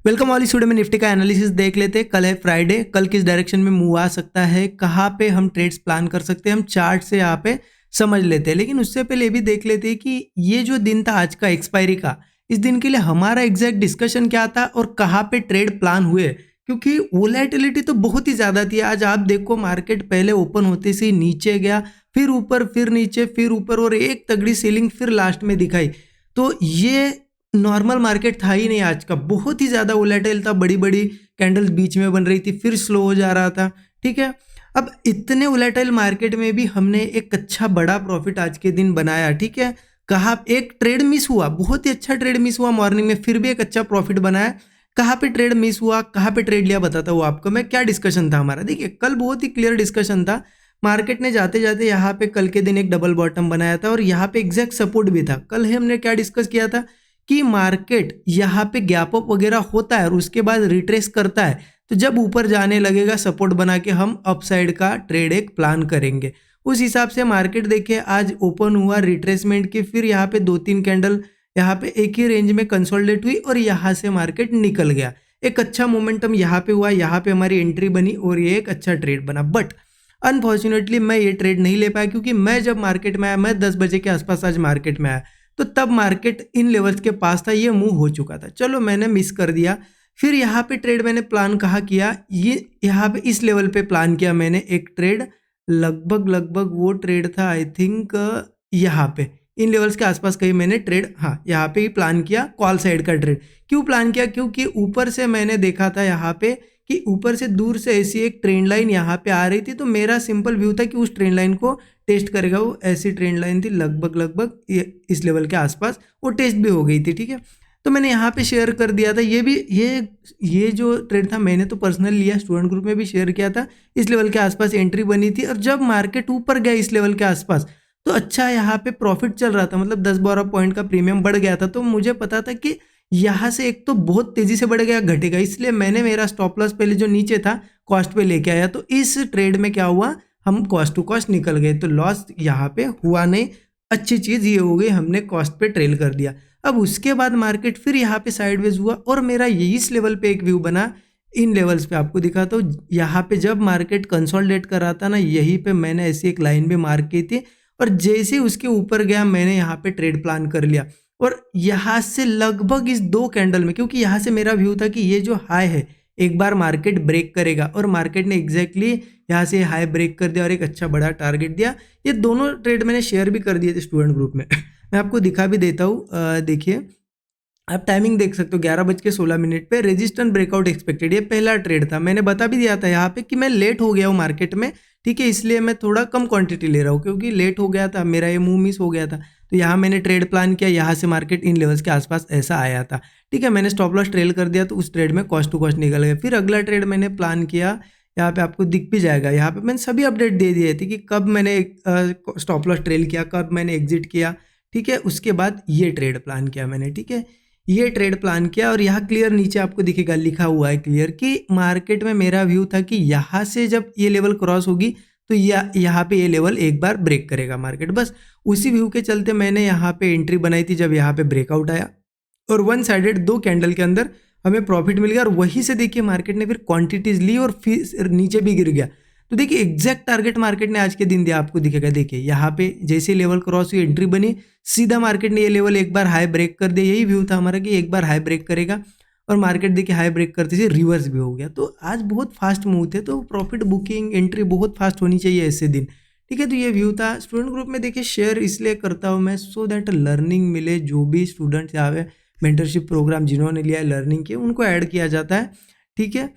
Welcome all student में Nifty का analysis देख लेते हैं। कल है फ्राइडे, कल किस डायरेक्शन में मूव आ सकता है, कहाँ पे हम ट्रेड्स प्लान कर सकते हैं, हम चार्ट से यहाँ पे समझ लेते हैं। लेकिन उससे पहले ये भी देख लेते हैं कि ये जो दिन था आज का एक्सपायरी का, इस दिन के लिए हमारा एग्जैक्ट डिस्कशन क्या था और कहाँ पे ट्रेड प्लान हुए, क्योंकि वोलेटिलिटी तो बहुत ही ज़्यादा थी। आज आप देखो मार्केट पहले ओपन होते से नीचे गया, फिर ऊपर, फिर नीचे, फिर ऊपर और एक तगड़ी सीलिंग फिर लास्ट में दिखाई। तो ये नॉर्मल मार्केट था ही नहीं आज का, बहुत ही ज़्यादा वोलेटाइल था। बड़ी बड़ी कैंडल्स बीच में बन रही थी, फिर स्लो हो जा रहा था। ठीक है, अब इतने वोलेटाइल मार्केट में भी हमने एक अच्छा बड़ा प्रॉफिट आज के दिन बनाया। ठीक है, कहाँ एक ट्रेड मिस हुआ, बहुत ही अच्छा ट्रेड मिस हुआ मॉर्निंग में, फिर भी एक अच्छा प्रॉफिट बनाया। कहाँ पे ट्रेड मिस हुआ, कहाँ पे ट्रेड लिया, बताता हूँ आपको मैं। क्या डिस्कशन था हमारा, देखिए कल बहुत ही क्लियर डिस्कशन था। मार्केट ने जाते जाते यहाँ पे कल के दिन एक डबल बॉटम बनाया था और यहाँ पे एग्जैक्ट सपोर्ट भी था। कल हमने क्या डिस्कस किया था कि मार्केट यहाँ पे गैप अप वगैरह होता है और उसके बाद रिट्रेस करता है, तो जब ऊपर जाने लगेगा सपोर्ट बना के हम अपसाइड का ट्रेड एक प्लान करेंगे। उस हिसाब से मार्केट देखिए आज ओपन हुआ रिट्रेसमेंट की, फिर यहाँ पे 2-3 कैंडल यहाँ पे एक ही रेंज में कंसोलिडेट हुई और यहाँ से मार्केट निकल गया। एक अच्छा मोमेंटम यहाँ पे हुआ, यहाँ पे हमारी एंट्री बनी और ये एक अच्छा ट्रेड बना। बट अनफॉर्चुनेटली मैं ये ट्रेड नहीं ले पाया, क्योंकि मैं जब मार्केट में आया, मैं 10 बजे के आसपास आज मार्केट में आया, तो तब मार्केट इन लेवल्स के पास था, ये मूव हो चुका था। चलो मैंने मिस कर दिया। फिर यहाँ पे ट्रेड मैंने प्लान कहाँ किया, ये यहाँ पे इस लेवल पे प्लान किया मैंने एक ट्रेड। लगभग वो ट्रेड था आई थिंक यहाँ पे इन लेवल्स के आसपास कहीं मैंने ट्रेड, हाँ यहाँ पे ही प्लान किया, कॉल साइड का ट्रेड। क्यों प्लान किया, क्योंकि ऊपर से मैंने देखा था यहाँ पे कि ऊपर से दूर से ऐसी एक ट्रेंड लाइन यहाँ पे आ रही थी, तो मेरा सिंपल व्यू था कि उस ट्रेंड लाइन को टेस्ट करेगा। वो ऐसी ट्रेंड लाइन थी लगभग इस लेवल के आसपास, वो टेस्ट भी हो गई थी। ठीक है, तो मैंने यहाँ पे शेयर कर दिया था। ये भी ये जो ट्रेड था मैंने तो पर्सनल लिया, स्टूडेंट ग्रुप में भी शेयर किया था। इस लेवल के आसपास एंट्री बनी थी और जब मार्केट ऊपर गया इस लेवल के आसपास, तो अच्छा यहाँ पे प्रॉफिट चल रहा था, मतलब 10-12 पॉइंट का प्रीमियम बढ़ गया था। तो मुझे पता था कि यहाँ से एक तो बहुत तेजी से बढ़ गया, घटेगा, इसलिए मैंने मेरा स्टॉप लॉस पहले जो नीचे था कॉस्ट पे लेके आया। तो इस ट्रेड में क्या हुआ, हम कॉस्ट टू कॉस्ट निकल गए, तो लॉस यहाँ पे हुआ नहीं। अच्छी चीज़ ये हो गई, हमने कॉस्ट पे ट्रेल कर दिया। अब उसके बाद मार्केट फिर यहाँ पे साइडवेज हुआ और मेरा यही इस लेवल पे एक व्यू बना। इन लेवल्स पे आपको दिखा, तो यहाँ पे जब मार्केट कंसोलिडेट कर रहा था ना, यहीं पे मैंने ऐसी एक लाइन भी मार्क की थी और जैसे ही उसके ऊपर गया मैंने यहाँ पे ट्रेड प्लान कर लिया। और यहाँ से लगभग इस 2 कैंडल में, क्योंकि यहाँ से मेरा व्यू था कि ये जो हाई है एक बार मार्केट ब्रेक करेगा, और मार्केट ने एग्जैक्टली यहाँ से हाई ब्रेक कर दिया और एक अच्छा बड़ा टारगेट दिया। ये दोनों ट्रेड मैंने शेयर भी कर दिए थे स्टूडेंट ग्रुप में। मैं आपको दिखा भी देता हूँ, देखिए आप टाइमिंग देख सकते हो, 11:16 पे रेजिस्टेंस ब्रेकआउट एक्सपेक्टेड, ये पहला ट्रेड था। मैंने बता भी दिया था यहाँ पे कि मैं लेट हो गया हूँ मार्केट में, ठीक है, इसलिए मैं थोड़ा कम क्वांटिटी ले रहा हूँ, क्योंकि लेट हो गया था, मेरा ये मूव मिस हो गया था। तो यहाँ मैंने ट्रेड प्लान किया, यहाँ से मार्केट इन लेवल्स के आसपास ऐसा आया था। ठीक है, मैंने स्टॉप लॉस ट्रेल कर दिया, तो उस ट्रेड में कॉस्ट टू कॉस्ट निकल गया। फिर अगला ट्रेड मैंने प्लान किया, यहाँ पे आपको दिख भी जाएगा, यहाँ पे मैंने सभी अपडेट दे दिए थे कि कब मैंने स्टॉप लॉस ट्रेल किया, कब मैंने एग्जिट किया। ठीक है, उसके बाद ये ट्रेड प्लान किया मैंने। ठीक है, ये ट्रेड प्लान किया और यहाँ क्लियर नीचे आपको दिखेगा, लिखा हुआ है क्लियर कि मार्केट में मेरा व्यू था कि यहाँ से जब ये लेवल क्रॉस होगी तो यहाँ पे ये लेवल एक बार ब्रेक करेगा मार्केट। बस उसी व्यू के चलते मैंने यहाँ पे एंट्री बनाई थी जब यहाँ पे ब्रेकआउट आया, और 1 साइडेड 2 कैंडल के अंदर हमें प्रॉफिट मिल गया। और वहीं से देखिए मार्केट ने फिर क्वांटिटीज ली और फिर नीचे भी गिर गया। तो देखिए एग्जैक्ट टारगेट मार्केट ने आज के दिन दिया, आपको दिखेगा। देखिए यहाँ पे जैसे लेवल क्रॉस हुई, एंट्री बनी, सीधा मार्केट ने ये लेवल एक बार हाई ब्रेक कर दिया। यही व्यू था हमारा कि एक बार हाई ब्रेक करेगा, और मार्केट देखिए हाई ब्रेक करते से रिवर्स भी हो गया। तो आज बहुत फास्ट मूव थे, तो प्रॉफिट बुकिंग एंट्री बहुत फास्ट होनी चाहिए ऐसे दिन। ठीक है, तो ये व्यू था। स्टूडेंट ग्रुप में देखिए शेयर इसलिए करता हूँ मैं, सो दैट लर्निंग मिले। जो भी स्टूडेंट्स यहाँ पे मेंटरशिप प्रोग्राम जिन्होंने लिया है, लर्निंग के, उनको ऐड किया जाता है। ठीक है,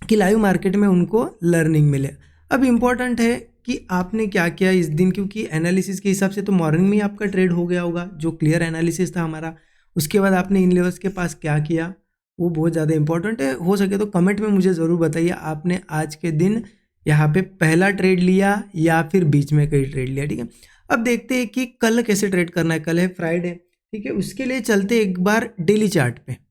कि लाइव मार्केट में उनको लर्निंग मिले। अब इम्पॉर्टेंट है कि आपने क्या किया इस दिन, क्योंकि एनालिसिस के हिसाब से तो मॉर्निंग में ही आपका ट्रेड हो गया होगा, जो क्लियर एनालिसिस था हमारा। उसके बाद आपने इन लेवल्स के पास क्या किया, वो बहुत ज़्यादा इंपॉर्टेंट है। हो सके तो कमेंट में मुझे ज़रूर बताइए, आपने आज के दिन यहाँ पे पहला ट्रेड लिया या फिर बीच में कई ट्रेड लिया। ठीक है, अब देखते हैं कि कल कैसे ट्रेड करना है। कल है फ्राइडे, ठीक है, उसके लिए चलते एक बार डेली चार्ट पे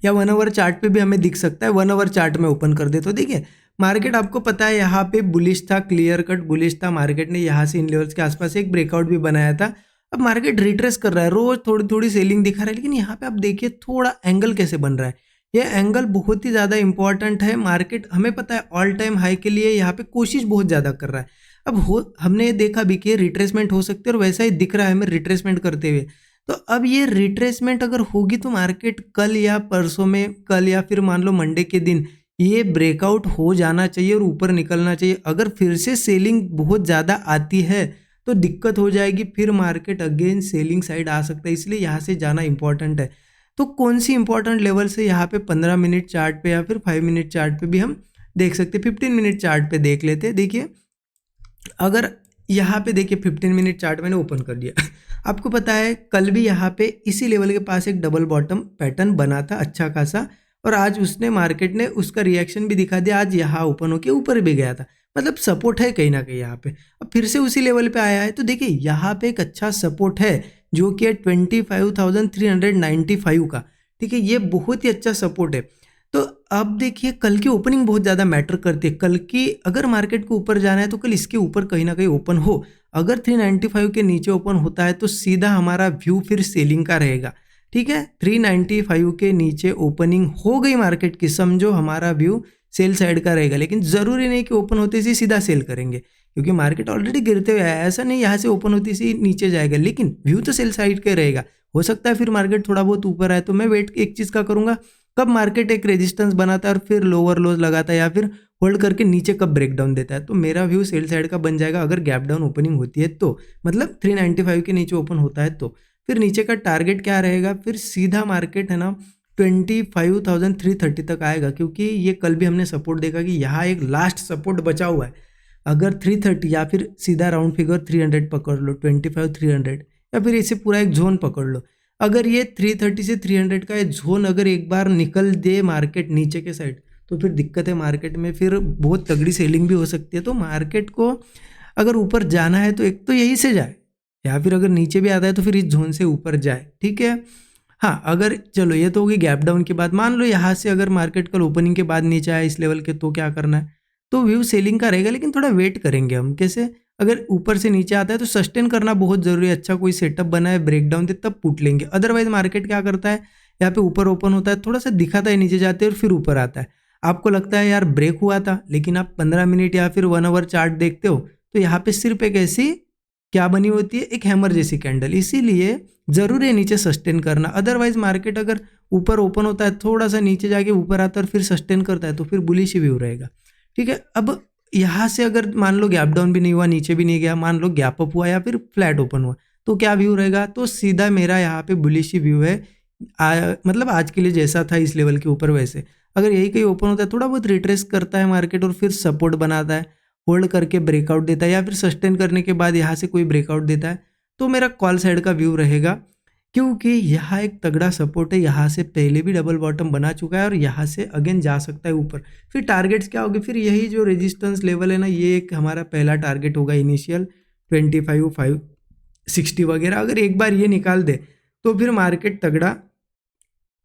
या 1 आवर चार्ट पे भी हमें दिख सकता है। 1 आवर चार्ट में ओपन कर दे तो देखिए मार्केट आपको पता है यहाँ पे बुलिश था, क्लियर कट बुलिश था। मार्केट ने यहाँ से इन लेवल्स के आसपास एक ब्रेकआउट भी बनाया था। अब मार्केट रिट्रेस कर रहा है, रोज थोड़ी थोड़ी सेलिंग दिखा रहा है, लेकिन यहाँ पे आप देखिए थोड़ा एंगल कैसे बन रहा है। ये एंगल बहुत ही ज़्यादा इंपॉर्टेंट है। मार्केट हमें पता है ऑल टाइम हाई के लिए यहाँ पे कोशिश बहुत ज़्यादा कर रहा है। अब हमने देखा भी कि रिट्रेसमेंट हो सकती है, और वैसा ही दिख रहा है हमें रिट्रेसमेंट करते हुए। तो अब ये रिट्रेसमेंट अगर होगी तो मार्केट कल या परसों में, कल या फिर मान लो मंडे के दिन ये ब्रेकआउट हो जाना चाहिए और ऊपर निकलना चाहिए। अगर फिर से सेलिंग बहुत ज़्यादा आती है तो दिक्कत हो जाएगी, फिर मार्केट अगेन सेलिंग साइड आ सकता है, इसलिए यहाँ से जाना इंपॉर्टेंट है। तो कौन सी इंपॉर्टेंट लेवल से यहाँ पे 15 मिनट चार्ट पे या फिर 5 मिनट चार्ट पे भी हम देख सकते हैं। 15 मिनट चार्ट पे देख लेते हैं। देखिए अगर यहाँ पे देखिए 15 मिनट चार्ट मैंने ओपन कर दिया आपको पता है कल भी यहाँ पे इसी लेवल के पास एक डबल बॉटम पैटर्न बना था अच्छा खासा, और आज उसने मार्केट ने उसका रिएक्शन भी दिखा दिया, आज यहाँ ओपन होके ऊपर भी गया था, मतलब सपोर्ट है कहीं ना कहीं यहाँ पे। अब फिर से उसी लेवल पे आया है, तो देखिए यहाँ पे एक अच्छा सपोर्ट है जो कि है 25,395 का। ठीक है, ये बहुत ही अच्छा सपोर्ट है। तो अब देखिए कल की ओपनिंग बहुत ज़्यादा मैटर करती है। कल की अगर मार्केट को ऊपर जाना है तो कल इसके ऊपर कहीं ना कहीं ओपन हो। अगर 395 के नीचे ओपन होता है तो सीधा हमारा व्यू फिर सेलिंग का रहेगा। ठीक है, 395 के नीचे ओपनिंग हो गई मार्केट की, समझो हमारा व्यू सेल साइड का रहेगा। लेकिन ज़रूरी नहीं कि ओपन होते ही सीधा सेल करेंगे, क्योंकि मार्केट ऑलरेडी गिरते हुए आया, ऐसा नहीं यहाँ से ओपन होती सी नीचे जाएगा, लेकिन व्यू तो सेल साइड का रहेगा। हो सकता है फिर मार्केट थोड़ा बहुत ऊपर आए, तो मैं वेट एक चीज़ का करूँगा, कब मार्केट एक रेजिस्टेंस बनाता है और फिर लोअर लोज लगाता है या फिर होल्ड करके नीचे कब ब्रेकडाउन देता है, तो मेरा व्यू सेल साइड का बन जाएगा। अगर गैप डाउन ओपनिंग होती है तो, मतलब 395 के नीचे ओपन होता है तो फिर नीचे का टारगेट क्या रहेगा, फिर सीधा मार्केट है ना 25,330 तक आएगा, क्योंकि ये कल भी हमने सपोर्ट देखा कि यहाँ एक लास्ट सपोर्ट बचा हुआ है। अगर 330 या फिर सीधा राउंड फिगर 300 पकड़ लो, 25,300, या फिर इसे पूरा एक जोन पकड़ लो। अगर ये 330 से 300 का ये जोन अगर एक बार निकल दे मार्केट नीचे के साइड, तो फिर दिक्कत है मार्केट में, फिर बहुत तगड़ी सेलिंग भी हो सकती है। तो मार्केट को अगर ऊपर जाना है तो एक तो यहीं से जाए, या फिर अगर नीचे भी आता है तो फिर इस जोन से ऊपर जाए। ठीक है, हाँ अगर चलो ये तो होगी गैप डाउन के बाद। मान लो यहाँ से अगर मार्केट कल ओपनिंग के बाद नीचे आए इस लेवल के, तो क्या करना है, तो व्यू सेलिंग का रहेगा, लेकिन थोड़ा वेट करेंगे हम। कैसे, अगर ऊपर से नीचे आता है तो सस्टेन करना बहुत जरूरी है, अच्छा कोई सेटअप बना है, ब्रेकडाउन दे तब पुट लेंगे। अदरवाइज मार्केट क्या करता है, यहाँ पे ऊपर ओपन होता है, थोड़ा सा दिखाता है, नीचे जाते हैं और फिर ऊपर आता है। आपको लगता है यार ब्रेक हुआ था, लेकिन आप 15 मिनट या फिर 1 आवर चार्ट देखते हो तो यहाँ पे सिर्फ एक ऐसी क्या बनी होती है, एक हैमर जैसी कैंडल। इसीलिए जरूरी है नीचे सस्टेन करना। अदरवाइज मार्केट अगर ऊपर ओपन होता है, थोड़ा सा नीचे जाके ऊपर आता है और फिर सस्टेन करता है, तो फिर बुलिश व्यू रहेगा। ठीक है, अब यहाँ से अगर मान लो गैप डाउन भी नहीं हुआ, नीचे भी नहीं गया, मान लो गैप अप हुआ या फिर फ्लैट ओपन हुआ, तो क्या व्यू रहेगा, तो सीधा मेरा यहाँ पे बुलिश व्यू है। मतलब आज के लिए जैसा था इस लेवल के ऊपर वैसे। अगर यही कहीं ओपन होता है, थोड़ा बहुत रिट्रेस करता है मार्केट और फिर सपोर्ट बनाता है, होल्ड करके ब्रेकआउट देता है, या फिर सस्टेन करने के बाद यहाँ से कोई ब्रेकआउट देता है, तो मेरा कॉल साइड का व्यू रहेगा। क्योंकि यहाँ एक तगड़ा सपोर्ट है, यहाँ से पहले भी डबल बॉटम बना चुका है और यहाँ से अगेन जा सकता है ऊपर। फिर टारगेट्स क्या होगी, फिर यही जो रेजिस्टेंस लेवल है ना, ये एक हमारा पहला टारगेट होगा इनिशियल 25,560 वगैरह। अगर एक बार ये निकाल दे तो फिर मार्केट तगड़ा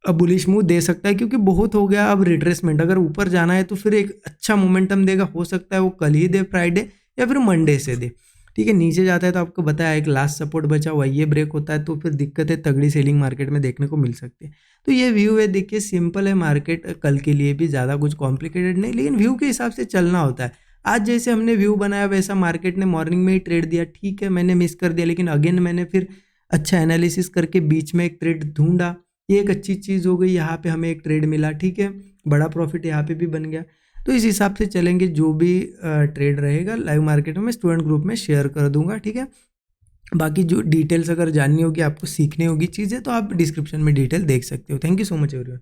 अब बुलिश मूव दे सकता है, क्योंकि बहुत हो गया अब रिट्रेसमेंट। अगर ऊपर जाना है तो फिर एक अच्छा मोमेंटम देगा, हो सकता है वो कल ही दे, फ्राइडे या फिर मंडे से दे। ठीक है, नीचे जाता है तो आपको बताया एक लास्ट सपोर्ट बचा हुआ, ये ब्रेक होता है तो फिर दिक्कत है, तगड़ी सेलिंग मार्केट में देखने को मिल सकती है। तो ये व्यू है, देखिए सिंपल है मार्केट कल के लिए भी, ज़्यादा कुछ कॉम्प्लिकेटेड नहीं, लेकिन व्यू के हिसाब से चलना होता है। आज जैसे हमने व्यू बनाया वैसा मार्केट ने मॉर्निंग में ही ट्रेड दिया, ठीक है मैंने मिस कर दिया, लेकिन अगेन मैंने फिर अच्छा एनालिसिस करके बीच में एक ट्रेड ढूंढा, ये एक अच्छी चीज़ हो गई। यहाँ पे हमें एक ट्रेड मिला, ठीक है, बड़ा प्रॉफिट यहाँ पे भी बन गया। तो इस हिसाब से चलेंगे, जो भी ट्रेड रहेगा लाइव मार्केट में स्टूडेंट ग्रुप में शेयर कर दूंगा। ठीक है, बाकी जो डिटेल्स अगर जाननी होगी, आपको सीखनी होगी चीज़ें, तो आप डिस्क्रिप्शन में डिटेल देख सकते हो। Thank you so much everyone.